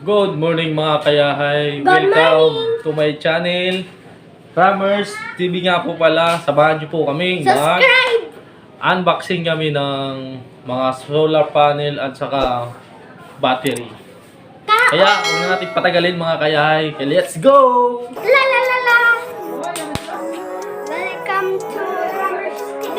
Good morning mga kayahay. Good Welcome morning. to my channel. Ramerz TV nga po pala. Samahan niyo po kami. Subscribe! Unboxing kami ng mga solar panel at saka battery. Kaya huwag na natin patagalin mga kayahay. Kaya let's go! La la la la! Welcome to Ramerz TV.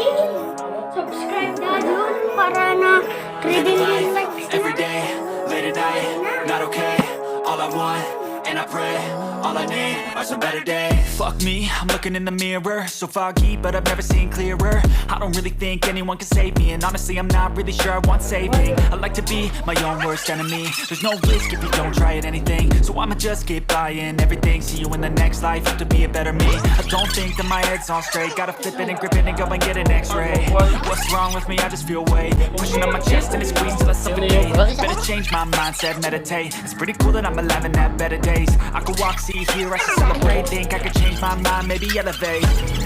Subscribe na dun para na trending likes Every day, late at night, not okay. All I want, and I pray, all I need are some better days. Fuck me, I'm looking in the mirror, so foggy, but I've never seen clearer. I don't really think anyone can save me, and honestly I'm not really sure I want saving. I like to be my own worst enemy. There's no risk if you don't try at anything, so I'ma just keep buying everything. See you in the next life, have to be a better me. I don't think that my head's on straight, gotta flip it and grip it and go and get an x-ray. What's wrong with me? I just feel weight pushing on my chest and it squeezes till I suffocate. Better change my mindset, meditate. It's pretty cool that I'm alive and have better days. I could walk, see, hear, I should celebrate. Think I could change my mind, maybe elevate.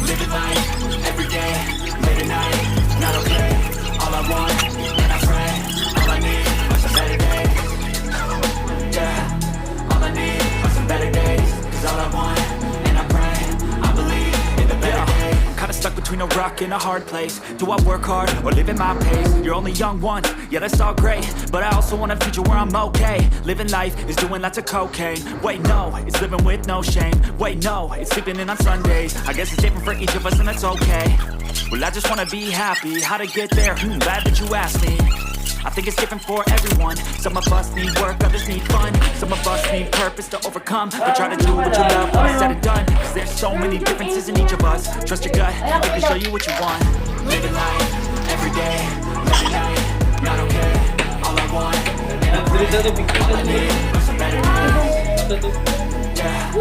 Living life, every day, late at night, not okay. All I want, and I pray, all I need are some better days. Yeah, all I need are some better days. Cause all I want, and I pray, I believe in the better days. Kinda stuck between a rock and a hard place. Do I work hard or live at my pace? You're only young once, yeah that's all great, but I also want a future where I'm okay. Living life is doing lots of cocaine. Wait no, it's living with no shame. Wait no, it's sleeping in on Sundays. I guess it's different for each of us and that's okay. Well I just wanna be happy. How to get there? Glad that you asked me. I think it's different for everyone. Some of us need work, others need fun. Some of us need purpose to overcome. But try to do what you love when it's said and done. Cause there's so many differences in each of us. Trust your gut, it can show you what you want. Living life, every day, every night, not okay. All I want, and I pray, all I need are some better days. Yeah,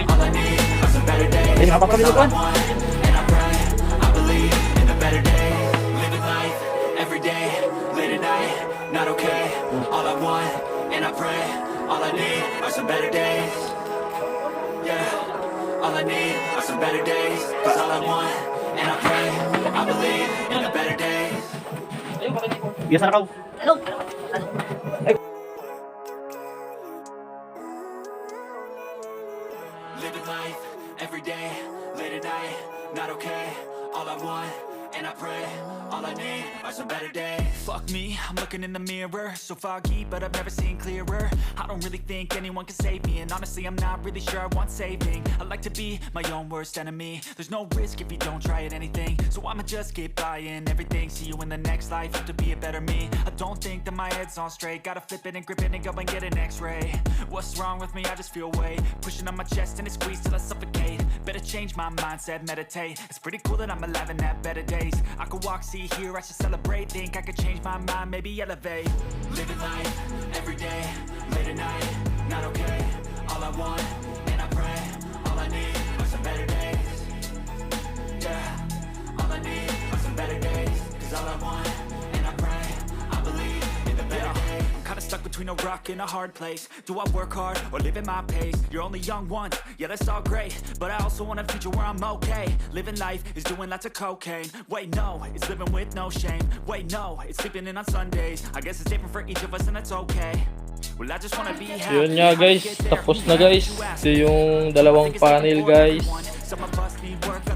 all I need are some better days. Cause all I want, and I pray, I believe in the better days. Living life, every day, late at night, not okay. All I want, and I pray, all I need are some better days. Yeah, all I need are some better days. Cause all I want, and I pray, I believe in the better days. Biasa kau. Living life, every day, late at night, not okay. All I want, and I pray, all I need are some better days. Fuck me, I'm looking in the mirror, so foggy, but I've never seen clearer. I don't really think anyone can save me, and honestly I'm not really sure I want saving. I like to be my own worst enemy. There's no risk if you don't try at anything, so I'ma just keep buying everything. See you in the next life, have to be a better me. I don't think that my head's on straight, gotta flip it and grip it and go and get an x-ray. What's wrong with me? I just feel weight pushing on my chest and it squeezes till I suffocate. Better change my mindset, meditate. It's pretty cool that I'm alive and have better days. I could walk, see, hear, I should celebrate. Think I could change my mind, maybe elevate. Living life, every day, late at night, not okay. All I want, and I pray, all I need are some better days. Yeah, all I need are some better days. Cause all I want, and I pray, I believe in the better days. Kinda stuck between a rock and a hard place. Do I work hard or live at my pace? You're only young once, yeah that's all great, but I also want a future where I'm okay. Living life is doing lots of cocaine. Wait no, it's living with no shame. Wait no, it's sleeping in on Sundays. I guess it's different for each of us and that's okay. Well I just wanna be happy. Yun nga guys, tapos na guys. Ito yung dalawang panel guys.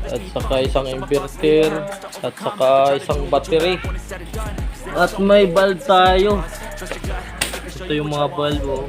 At saka isang inverter. At saka isang battery. At may bulb tayo. Ito yung mga bulb oh.